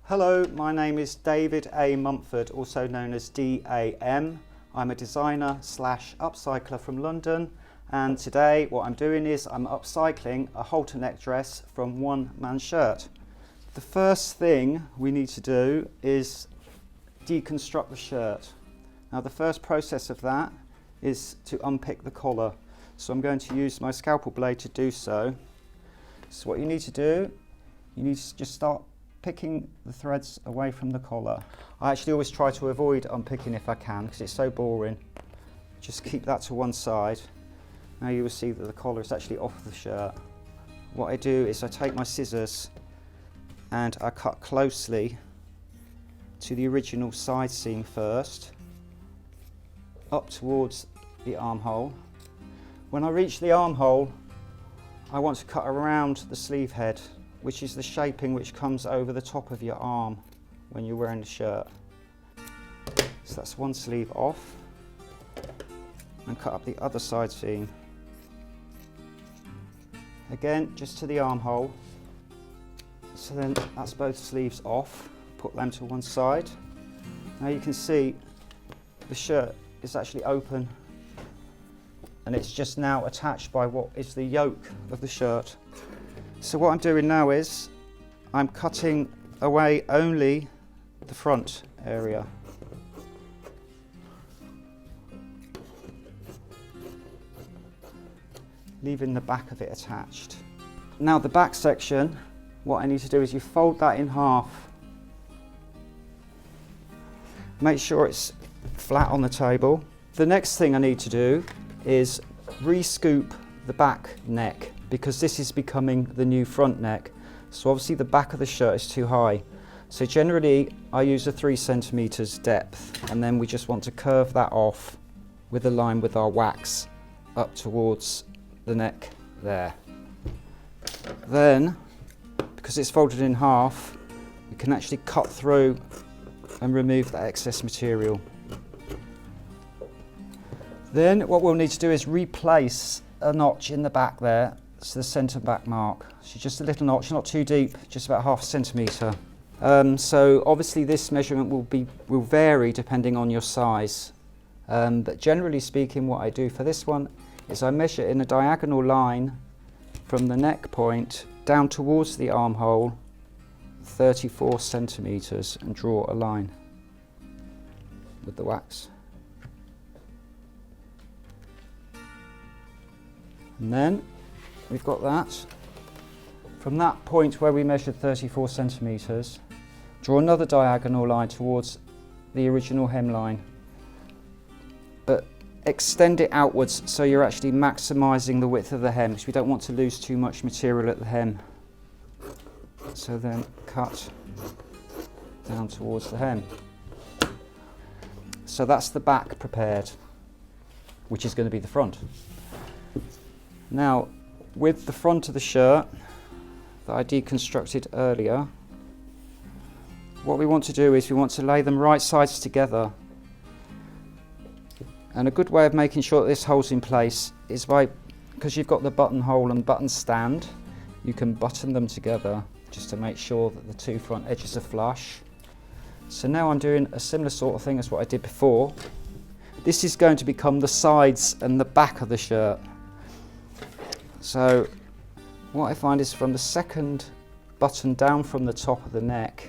Hello, my name is David A. Mumford, also known as DAM. I'm a designer slash upcycler from London, and today what I'm doing is I'm upcycling a halter neck dress from one man's shirt. The first thing we need to do is deconstruct the shirt. Now the first process of that is to unpick the collar. So I'm going to use my scalpel blade to do so. So what you need to do, you need to just start picking the threads away from the collar. I actually always try to avoid unpicking if I can because it's so boring. Just keep that to one side. Now you will see that the collar is actually off the shirt. What I do is I take my scissors and I cut closely to the original side seam first, up towards the armhole. When I reach the armhole, I want to cut around the sleeve head, which is the shaping which comes over the top of your arm when you're wearing the shirt. So that's one sleeve off, and cut up the other side seam. Again, just to the armhole. So then that's both sleeves off, put them to one side. Now you can see the shirt is actually open and it's just now attached by what is the yoke of the shirt. So what I'm doing now is I'm cutting away only the front area. Leaving the back of it attached. Now the back section, what I need to do is you fold that in half. Make sure it's flat on the table. The next thing I need to do is re-scoop the back neck, because this is becoming the new front neck. So obviously the back of the shirt is too high. So generally I use a 3 centimeters depth, and then we just want to curve that off with a line with our wax up towards the neck there. Then, because it's folded in half, we can actually cut through and remove that excess material. Then what we'll need to do is replace a notch in the back there. It's the centre back mark. So just a little notch, not too deep, just about 0.5 centimetre. So obviously this measurement will vary depending on your size. But generally speaking, what I do for this one is I measure in a diagonal line from the neck point down towards the armhole, 34 centimetres, and draw a line with the wax. And then we've got that. From that point where we measured 34 centimetres, draw another diagonal line towards the original hemline, but extend it outwards so you're actually maximising the width of the hem, because we don't want to lose too much material at the hem. So then cut down towards the hem. So that's the back prepared, which is going to be the front. Now, with the front of the shirt that I deconstructed earlier, what we want to do is we want to lay them right sides together. And a good way of making sure that this holds in place is because you've got the buttonhole and button stand, you can button them together just to make sure that the two front edges are flush. So now I'm doing a similar sort of thing as what I did before. This is going to become the sides and the back of the shirt. So what I find is from the second button down from the top of the neck,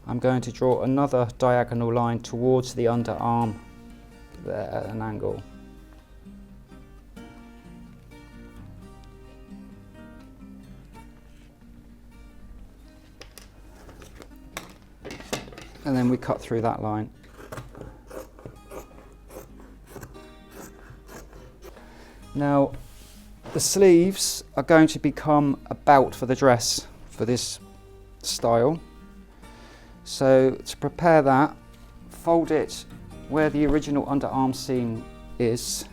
I'm going to draw another diagonal line towards the underarm there at an angle. And then we cut through that line. Now, the sleeves are going to become a belt for the dress for this style. So to prepare that, fold it where the original underarm seam is.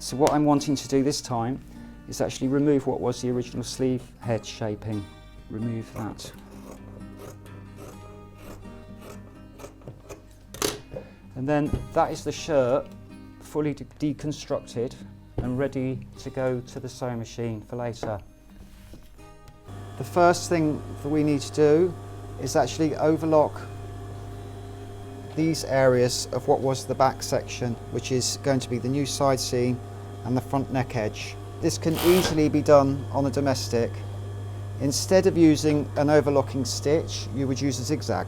So what I'm wanting to do this time is actually remove what was the original sleeve head shaping. Remove that. And then that is the shirt fully deconstructed and ready to go to the sewing machine for later. The first thing that we need to do is actually overlock these areas of what was the back section, which is going to be the new side seam and the front neck edge. This can easily be done on a domestic. Instead of using an overlocking stitch, you would use a zigzag.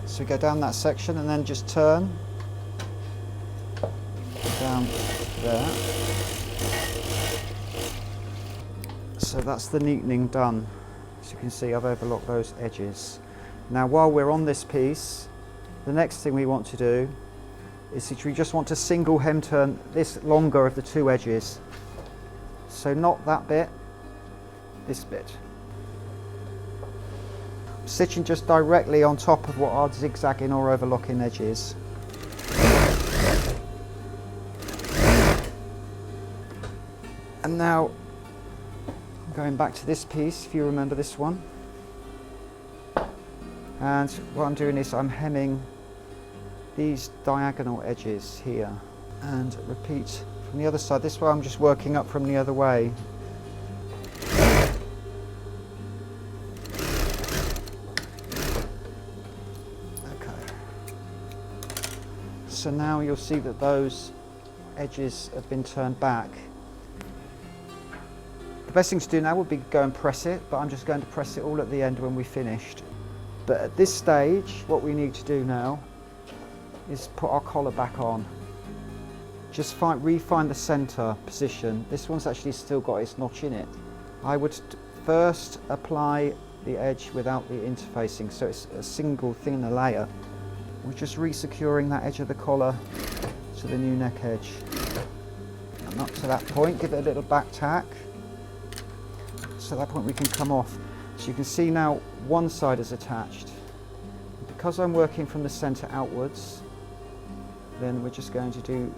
So we go down that section and then just turn down there. So that's the neatening done. As you can see, I've overlocked those edges. Now while we're on this piece, the next thing we want to do is we just want to single hem turn this longer of the two edges. So not that bit, this bit. Stitching just directly on top of what our zigzagging or overlocking edge is. And now I'm going back to this piece, if you remember this one. And what I'm doing is I'm hemming these diagonal edges here and repeat from the other side. This way I'm just working up from the other way. Okay. So now you'll see that those edges have been turned back. The best thing to do now would be go and press it, but I'm just going to press it all at the end when we've finished. But at this stage, what we need to do now is put our collar back on. Just refine the centre position. This one's actually still got its notch in it. I would first apply the edge without the interfacing, so it's a single thinner layer. We're just re-securing that edge of the collar to the new neck edge. And up to that point, give it a little back tack. So at that point we can come off. So you can see now one side is attached. Because I'm working from the centre outwards, then we're just going to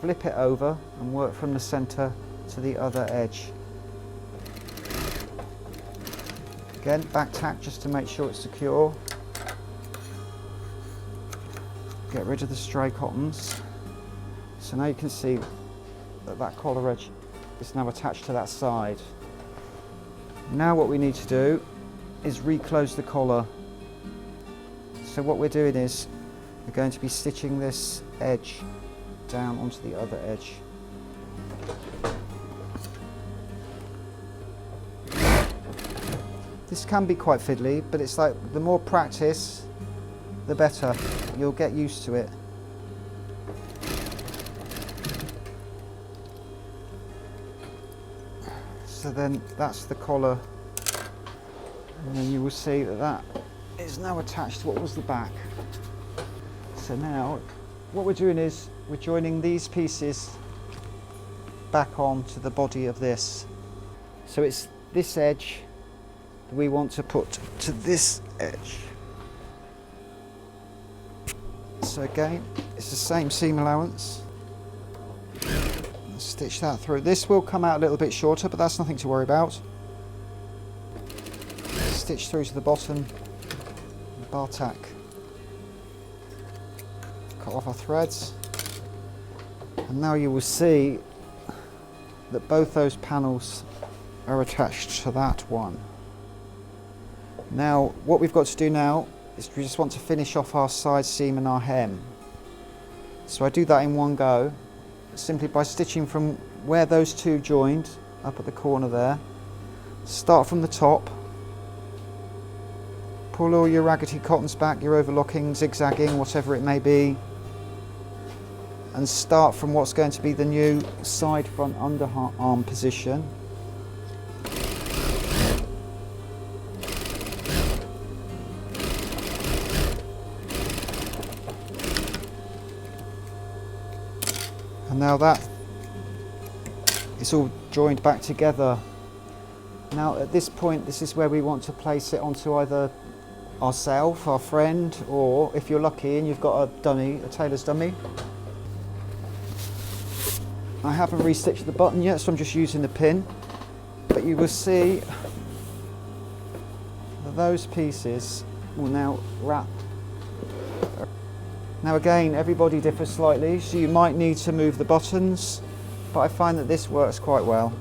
flip it over and work from the centre to the other edge. Again, back tack just to make sure it's secure. Get rid of the stray cottons. So now you can see that that collar edge is now attached to that side. Now what we need to do is reclose the collar. So what we're doing is we're going to be stitching this edge down onto the other edge. This can be quite fiddly, but it's like the more practice, the better. You'll get used to it. So then that's the collar, and then you will see that that is now attached to what was the back. So now what we're doing is we're joining these pieces back on to the body of this. So it's this edge that we want to put to this edge. So again, it's the same seam allowance. Stitch that through. This will come out a little bit shorter, but that's nothing to worry about. Stitch through to the bottom, bar tack. Cut off our threads. And now you will see that both those panels are attached to that one. Now, what we've got to do now is we just want to finish off our side seam and our hem. So I do that in one go, simply by stitching from where those two joined, up at the corner there. Start from the top, pull all your raggedy cottons back, your overlocking, zigzagging, whatever it may be, and start from what's going to be the new side front underarm position. And now that is all joined back together. Now at this point, this is where we want to place it onto either ourselves, our friend, or if you're lucky and you've got a dummy, a tailor's dummy. I haven't restitched the button yet, so I'm just using the pin. But you will see that those pieces will now wrap. Now again, everybody differs slightly, so you might need to move the buttons, but I find that this works quite well.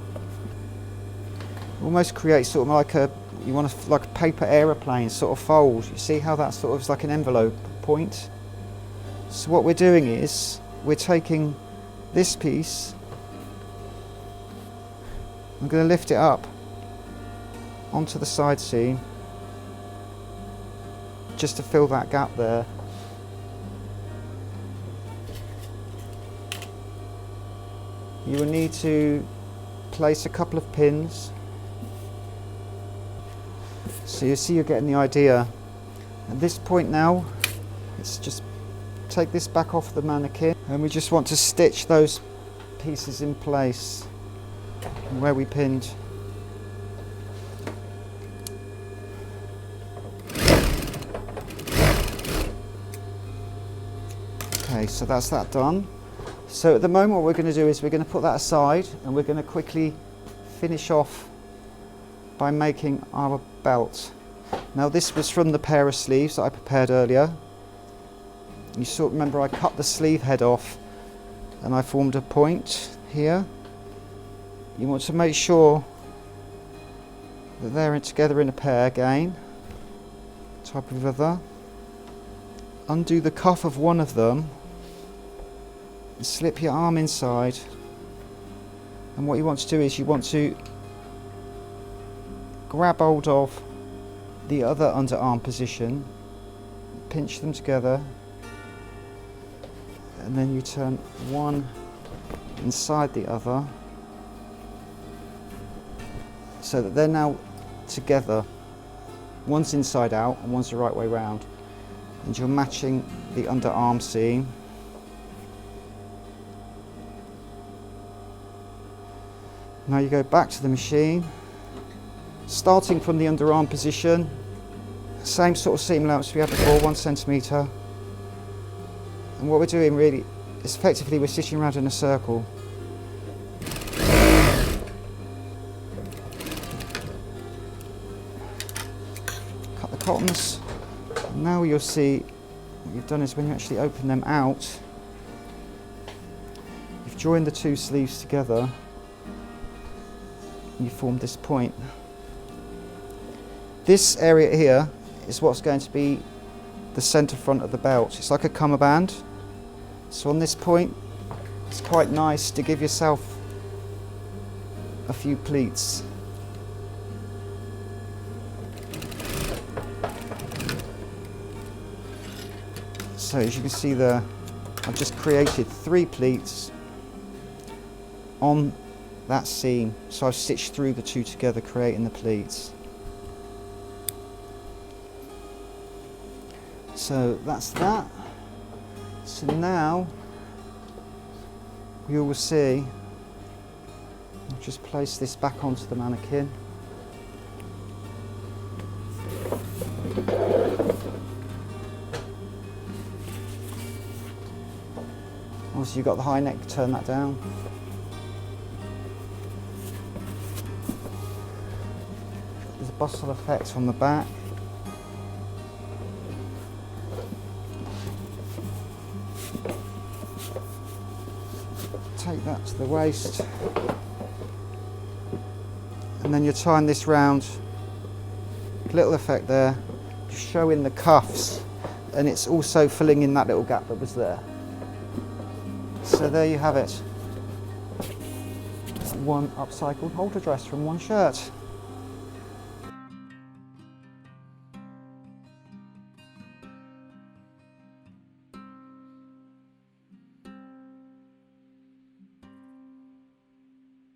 Almost creates sort of like a, You want to, like a paper aeroplane, sort of fold. You see how that sort of is like an envelope point? So what we're doing is, we're taking this piece, I'm going to lift it up onto the side seam, just to fill that gap there. You will need to place a couple of pins. So you see you're getting the idea. At this point now, let's just take this back off the mannequin, and we just want to stitch those pieces in place where we pinned. Okay, so that's that done. So at the moment what we're going to do is we're going to put that aside, and we're going to quickly finish off by making our belt. Now this was from the pair of sleeves that I prepared earlier. You sort of remember I cut the sleeve head off and I formed a point here. You want to make sure that they're together in a pair again, type of leather. Undo the cuff of one of them and slip your arm inside, and what you want to do is you want to grab hold of the other underarm position, pinch them together, and then you turn one inside the other so that they're now together. One's inside out and one's the right way round, and you're matching the underarm seam. Now you go back to the machine, starting from the underarm position, same sort of seam allowance we had before, 1 centimetre. And what we're doing really is effectively we're stitching around in a circle. Cut the cottons. Now you'll see what you've done is when you actually open them out, you've joined the two sleeves together and you form this point. This area here is what's going to be the centre front of the belt. It's like a cummerband. So on this point, it's quite nice to give yourself a few pleats. So as you can see there, I've just created 3 pleats on that seam. So I've stitched through the two together, creating the pleats. So that's that. So now you will see, I'll just place this back onto the mannequin. Obviously you've got the high neck, turn that down. There's a bustle effect on the back. Take that to the waist, and then you're tying this round. Little effect there, just showing the cuffs, and it's also filling in that little gap that was there. So there you have it. One upcycled halter dress from one shirt.